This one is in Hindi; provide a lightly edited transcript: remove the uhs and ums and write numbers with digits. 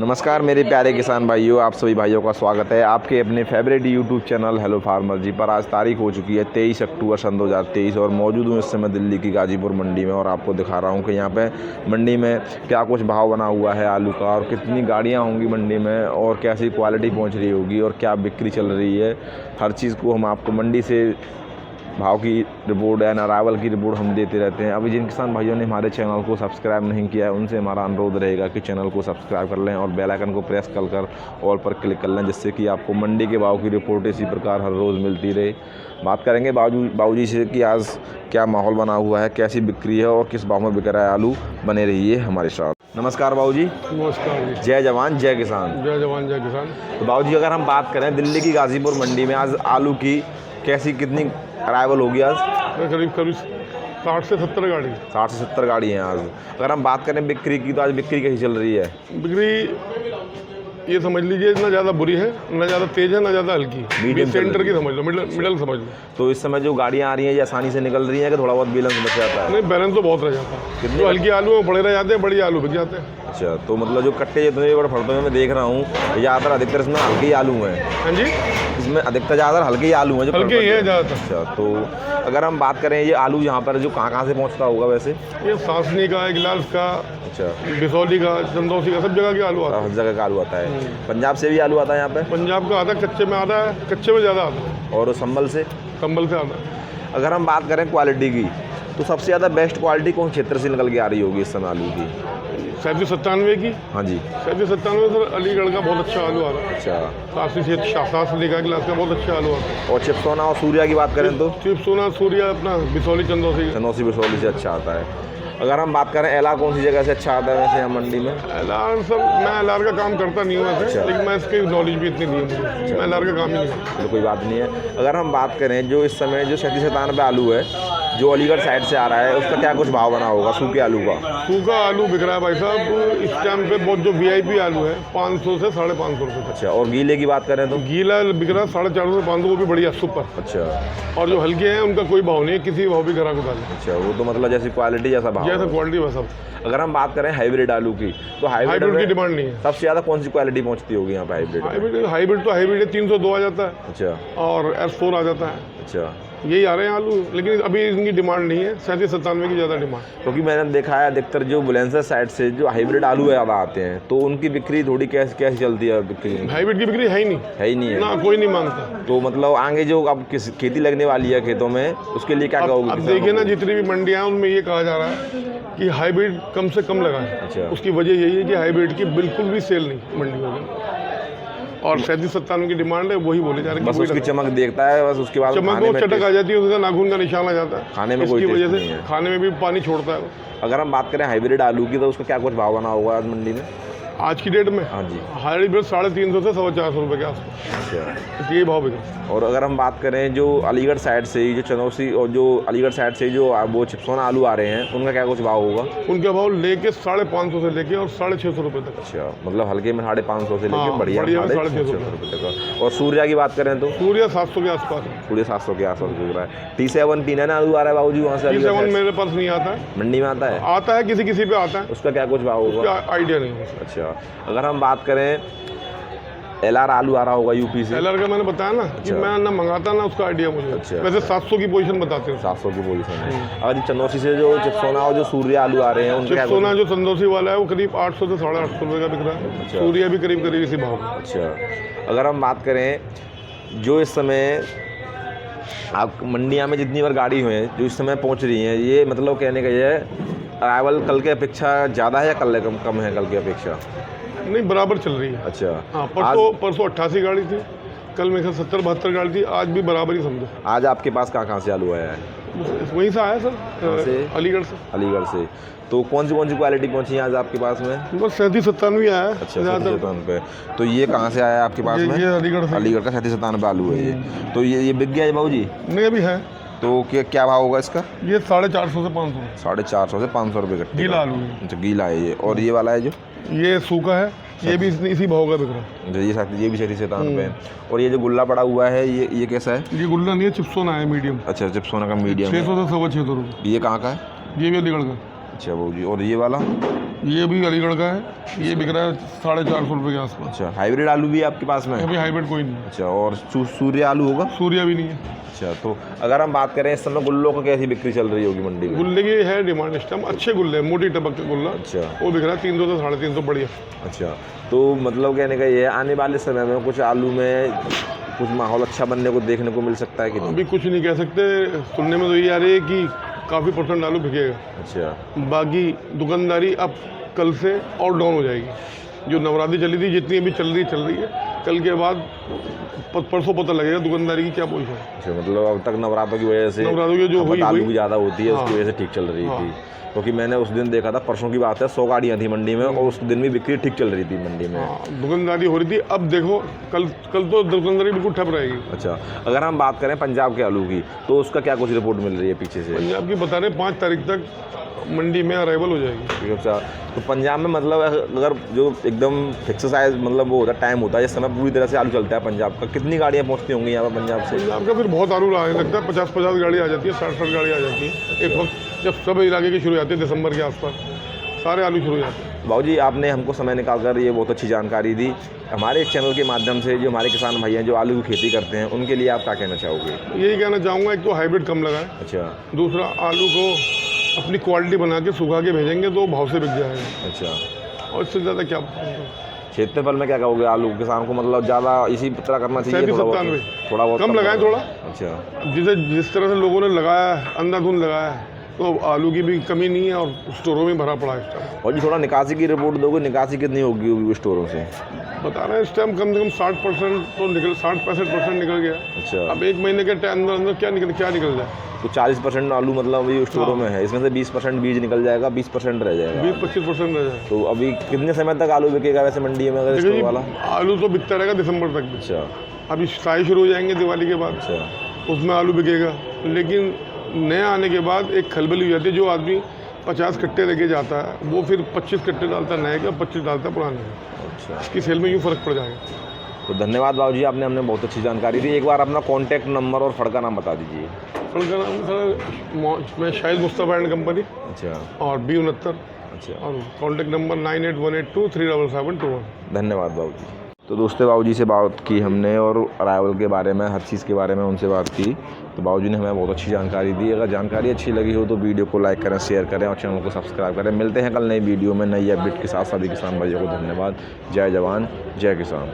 नमस्कार मेरे प्यारे किसान भाइयों, आप सभी भाइयों का स्वागत है आपके अपने favourite YouTube channel hello farmer ji पर। आज तारीख हो चुकी है 23 अक्टूबर सन 2023 और मौजूद हूँ इस समय दिल्ली की गाजीपुर मंडी में। और आपको दिखा रहा हूँ कि यहाँ पे मंडी में क्या कुछ भाव बना हुआ है आलू का, और कितनी गाड़ियाँ होंगी मंडी में, और कैसी क्वालिटी पहुँच रही होगी, और क्या बिक्री चल रही है। हर चीज़ को हम आपको मंडी से भाव की रिपोर्ट एंड अराइवल की रिपोर्ट हम देते रहते हैं। अभी जिन किसान भाइयों ने हमारे चैनल को सब्सक्राइब नहीं किया है उनसे हमारा अनुरोध रहेगा कि चैनल को सब्सक्राइब कर लें और बेल आइकन को प्रेस कर ऑल पर क्लिक कर लें, जिससे कि आपको मंडी के भाव की रिपोर्ट इसी प्रकार हर रोज़ मिलती रहे। बात करेंगे बाबूजी से कि आज क्या माहौल बना हुआ है, कैसी बिक्री है और किस भाव में बिक रहा है आलू। बने रहिए हमारे साथ। नमस्कार बाबूजी। नमस्कार। जय जवान जय किसान। जय जवान जय किसान। तो बाबूजी अगर हम बात करें दिल्ली की गाजीपुर मंडी में आज आलू की कितनी अराइवल होगी आज? करीब 60 से 70 गाड़ी। 60 से 70 गाड़ी हैं आज। अगर हम बात करें बिक्री की तो आज बिक्री कैसी चल रही है? बिक्री ये समझ लीजिए ना ज़्यादा बुरी है, ना ज़्यादा तेज़ है, ना ज़्यादा हल्की, मीडियम सेंटर की समझ लो, मिडल समझ लो। तो इस समय जो गाड़ियाँ आ रही हैं ये आसानी से निकल रही हैं कि थोड़ा बहुत बैलेंस बच जाता है? नहीं, बैलेंस तो बहुत रह जाता है। जो हल्की आलू में बड़े रह जाते हैं, बड़ी आलू बिक जाते हैं। अच्छा, तो मतलब जो कट्टे जितने बड़े फड़ते हैं मैं देख रहा हूँ ज़्यादातर अधिकतर इसमें हल्के ही आलू हैं। हाँ जी, इसमें अधिकतर ज़्यादातर हल्के ही आलू हैं जो हल्के ही हैं ज़्यादातर। अच्छा, तो अगर हम बात करें ये आलू यहाँ पर जो कहाँ से पहुँचता होगा वैसे? ये सांसनी का, इगलास का, अच्छा, बिसौली का, चंदौसी का, सब जगह के आलू आता है। हर जगह का आलू आता है। पंजाब से भी आलू आता है यहाँ पे? पंजाब का आता है, कच्चे में आता है, कच्चे में ज़्यादा आता है। और संभल से? संभल से आता है। अगर हम बात करें क्वालिटी की तो सबसे ज़्यादा बेस्ट क्वालिटी कौन क्षेत्र से निकल के आ रही होगी इस समय आलू की? 37-97 की। हाँ जी, 37-97 सर अलीगढ़ का बहुत अच्छा आलू आ रहा है। अच्छा, शास्त्री का गिलास का बहुत अच्छा आलू आता है। और चिपसोना और सूर्या की बात करें तो? चिपसोना सूर्या अपना बिसौली चंदौसी बिसौली से अच्छा आता है। अगर हम बात करें एलार कौन सी जगह से अच्छा आता है वैसे यहाँ मंडी में? एलार सर मैं एलार का काम करता नहीं हूँ वैसे। अच्छा। लेकिन मैं इसकी नॉलेज भी इतनी नहीं है मुझे। मैं एलार का काम ही नहीं करता। तो कोई बात नहीं है। अगर हम बात करें जो इस समय जो 37-97 आलू है जो अलीगढ़ साइड से आ रहा है उसका क्या कुछ भाव बना होगा सूखे आलू का? सूखा आलू बिक रहा है भाई साहब इस टाइम पे बहुत, जो VIP आलू है 500 से 550 रुपये। अच्छा, और गीले की बात करें तो? गीला बिक रहा है 450 से 500, वो भी बढ़िया सुपर। अच्छा, और जो हल्के हैं उनका कोई भाव नहीं है, किसी भाव भी ग्राहक को डाले। अच्छा, वो तो मतलब जैसी क्वालिटी जैसा भाव, जैसा क्वालिटी वैसा। अगर हम बात करें हाइब्रिड आलू की तो हाइब्रिड की डिमांड नहीं है। सबसे ज़्यादा कौन सी क्वालिटी पहुँचती होगी यहाँ पे हाइब्रिड? हाइब्रिड तो हाइब्रिड 302 आ जाता है। अच्छा, और S4 आ जाता है। अच्छा, यही आ रहे हैं आलू, लेकिन अभी इनकी डिमांड नहीं है। 37-97 की ज़्यादा डिमांड। क्योंकि मैंने देखा है अधिकतर जो बुलंदशहर साइड से जो हाइब्रिड आलू ज़्यादा आते हैं तो उनकी बिक्री थोड़ी कैसी चलती है बिक्री? हाइब्रिड की बिक्री है ही नहीं। है ही नहीं है ना, कोई नहीं मांगता। तो मतलब आगे जो अब खेती लगने वाली है खेतों में उसके लिए क्या कहोगे? अब देखिए ना, जितनी भी मंडियाँ हैं उनमें ये कहा जा रहा है कि हाइब्रिड कम से कम लगाएं। अच्छा, उसकी वजह यही है कि हाइब्रिड की बिल्कुल भी सेल नहीं मंडियों में, और 37-97 की डिमांड है, वही बोले जा रहे हैं। बस उसकी चमक देखता है, बस उसके बाद चमक को चटक आ जाती है, उसका नाखून का निशान आ जाता है, खाने में कोई इसकी वजह टेस्ट नहीं से है। खाने में भी पानी छोड़ता है। अगर हम बात करें हाइब्रिड आलू की तो उसका क्या कुछ भाव बना होगा आज मंडी में? आज की डेट में हाँ जी, हाइब्रिड 350 से 450 रुपये के आसपास। अच्छा, ये भाव बिका। और अगर हम बात करें जो अलीगढ़ साइड से जो चंदौसी और जो अलीगढ़ साइड से जो वो चिपसोना आलू आ रहे हैं उनका क्या कुछ भाव होगा? उनका भाव लेके 550 से लेके और 650 रुपये तक। अच्छा, मतलब हल्के में 550 से लेके हाँ, बढ़िया 650 रुपये तक। और सूर्या की बात करें तो? सूर्या 700 के आसपास है। सूर्या 700 के आसपास बिक रहा है। T7 T9 आलू आ रहा है बाबूजी वहाँ से? T7 मेरे पास नहीं आता है। मंडी में आता है किसी किसी पे आता है। उसका क्या कुछ भाव होगा? आइडिया नहीं है। अच्छा, अगर हम बात करें LR आलू आ रहा होगा यूपी से? LR का मैंने बताया ना कि मैं ना मंगाता ना, उसका आइडिया मुझे। अच्छा, वैसे 700 की पोजीशन बताते हैं। 700 की पोजीशन है। और चंदौसी से जो चिपसोना और जो सूर्या आलू आ रहे हैं उनका चिपसोना जो चंदौसी वाला है वो करीब 800 से 850 रुपये का बिक रहा है। अच्छा, सूर्या भी करीब इसी भाव में। अच्छा, अगर हम बात करें जो इस समय आप मंडिया में जितनी बार गाड़ी हुई जो इस समय पहुंच रही हैं, ये मतलब कहने का ये अराइवल कल के अपेक्षा ज़्यादा है या कम है कल की अपेक्षा? नहीं, बराबर चल रही है। अच्छा, हाँ, परसों 88 गाड़ी थी, कल मेरे 70-72 गाड़ी थी, आज भी बराबर ही समझो। आज आपके पास कहाँ से आलू आया है? वहीं से आया सर, अलीगढ़ से। अलीगढ़ से। तो कौन सी क्वालिटी पहुंची है आज आपके पास में? बस 37-97 आया है। अच्छा, 37-97 पे। तो ये कहाँ से आया आपके पास में? ये अलीगढ़ से। अलीगढ़ का 37-97 आलू है ये। तो ये बिक गया है बाबू जी? नहीं, अभी है। तो क्या भाव होगा इसका? ये 450 से 500। 450 से 500 रुपये का गीला आलू है। अच्छा, गीला है ये। और ये वाला है जो? ये सूखा है, ये भी इसी भाव का बिक रहा है। ये भी 37-97 पे। और ये जो गुल्ला पड़ा हुआ है ये कैसा है? ये गुल्ला नहीं है, चिपसोना है, मीडियम। अच्छा, चिपसोना का मीडियम। 600 से 650 रुपये। ये कहाँ का है? ये भी अलीगढ़ का। अच्छा बाबू जी। और ये वाला? ये भी अलीगढ़ का है, ये बिक रहा है 450 रुपये के आसपास। अच्छा, हाइब्रिड आलू भी है आपके पास में? अभी हाइब्रिड कोई नहीं है। अच्छा, और सूर्य आलू होगा? सूर्या भी नहीं है। अच्छा, तो अगर हम बात करें इस समय गुल्लों का कैसी बिक्री चल रही होगी मंडी में? गुल्ले की है डिमांड इस टाइम, अच्छे गुल्ले, मोटी टपक के गुल्ला। अच्छा, वो बिक रहा है 300 से 350 बढ़िया। अच्छा, तो मतलब कहने का ये है आने वाले समय में कुछ आलू में कुछ माहौल अच्छा बनने को देखने को मिल सकता है कि नहीं? अभी कुछ नहीं कह सकते, सुनने में तो ये आ रही है कि काफ़ी % आलू बिकेगा। अच्छा, बाकी दुकानदारी अब कल से और डाउन हो जाएगी। जो नवरात्रि चली थी, जितनी अभी चल रही है, कल के बाद परसों पता लगेगा दुकानदारी की क्या पोजीशन है। अच्छा, मतलब अब तक नवरात्रों की वजह से नवरात्रों की जो हुई आलू भी ज़्यादा होती है, उसकी हाँ। वजह से ठीक चल रही हाँ। थी। क्योंकि मैंने उस दिन देखा था, परसों की बात है, 100 गाड़ियाँ थी मंडी में और उस दिन भी बिक्री ठीक चल रही थी मंडी में। हाँ, दुकानदारी हो रही थी। अब देखो कल तो दुकानदारी बिल्कुल ठप रहेगी। अच्छा, अगर हम बात करें पंजाब के आलू की, तो उसका क्या कुछ रिपोर्ट मिल रही है पीछे से? पंजाब की बता रहे 5 तारीख तक मंडी में अराइवल हो जाएगी। अच्छा, तो पंजाब में मतलब अगर जो एकदम फिक्स साइज मतलब वो होता है, टाइम होता है, इस समय पूरी तरह से आलू चलता है पंजाब का, कितनी गाड़ियाँ पहुँचती होंगी यहाँ पर पंजाब से? पंजाब का फिर बहुत आलू आने लगता है, 50 गाड़ी आ जाती है, 60 गाड़ी आ जाती है एक वक्त, जब सब इलाके की शुरू हो जाती है दिसंबर के आसपास, सारे आलू शुरू हो जाते हैं। बाबूजी, आपने हमको समय निकाल कर ये बहुत अच्छी जानकारी दी। हमारे चैनल के माध्यम से जो हमारे किसान भाई हैं जो आलू की खेती करते हैं, उनके लिए आप क्या कहना चाहोगे? यही कहना चाहूँगा, एक तो हाइब्रिड कम लगाएं, अच्छा, दूसरा आलू को अपनी क्वालिटी बना के सुखा के भेजेंगे तो भाव से बिक जाएगा। अच्छा, और इससे ज़्यादा क्या बताऊँ? क्षेत्रफल में क्या कहोगे आलू किसान को, मतलब ज़्यादा इसी तरह करना चाहिए? 37-97 थोड़ा बहुत कम लगाएं थोड़ा। अच्छा, जिस तरह से लोगों ने लगाया है, अंधाधुंध लगाया है, तो आलू की भी कमी नहीं है और स्टोरों में भरा पड़ा है इस टाइम। और जी थोड़ा निकासी की रिपोर्ट दोगे, निकासी कितनी होगी स्टोरों से? बता रहे हैं इस टाइम कम से कम 60% तो निकल, 60-65% निकल गया। अच्छा, अब एक महीने के अंदर क्या निकल जाए? तो 40% आलू मतलब अभी स्टोरों में है, इसमें से 20% बीज निकल जाएगा, 20% रह जाएगा। 20-25% रह जाए। तो अभी कितने समय तक आलू बिकेगा वैसे मंडी में अगर देखिए स्टोर जी, वाला? आलू तो बिकता रहेगा दिसंबर तक भी। अच्छा, अभी साई शुरू हो जाएंगे दिवाली के बाद, अच्छा, उसमें आलू बिकेगा। लेकिन नया आने के बाद एक खलबली हो जाती है, जो आदमी 50 कट्टे लेके जाता है वो फिर 25 कट्टे डालता है नए के, 25 डालता है पुराने के। अच्छा, इसकी सेल में यूँ फ़र्क पड़ जाएगा। तो धन्यवाद बाबूजी, आपने हमने बहुत अच्छी जानकारी दी। एक बार अपना कॉन्टैक्ट नंबर और फड़ का नाम बता दीजिए। फल का नाम सर मैं शाहिद मुस्तफ़ा एंड कंपनी अच्छा, और B69 अच्छा, और कॉन्टैक्ट नंबर 9818237721। धन्यवाद बाबूजी। तो दोस्तों, बाबूजी से बात की हमने और अराइवल के बारे में, हर चीज़ के बारे में उनसे बात की, तो बाबूजी ने हमें बहुत अच्छी जानकारी दी। अगर जानकारी अच्छी लगी हो तो वीडियो को लाइक करें, शेयर करें और चैनल को सब्सक्राइब करें। मिलते हैं कल नई वीडियो में नई अपडेट के साथ। सभी किसान भाइयों को धन्यवाद। जय जवान, जय किसान।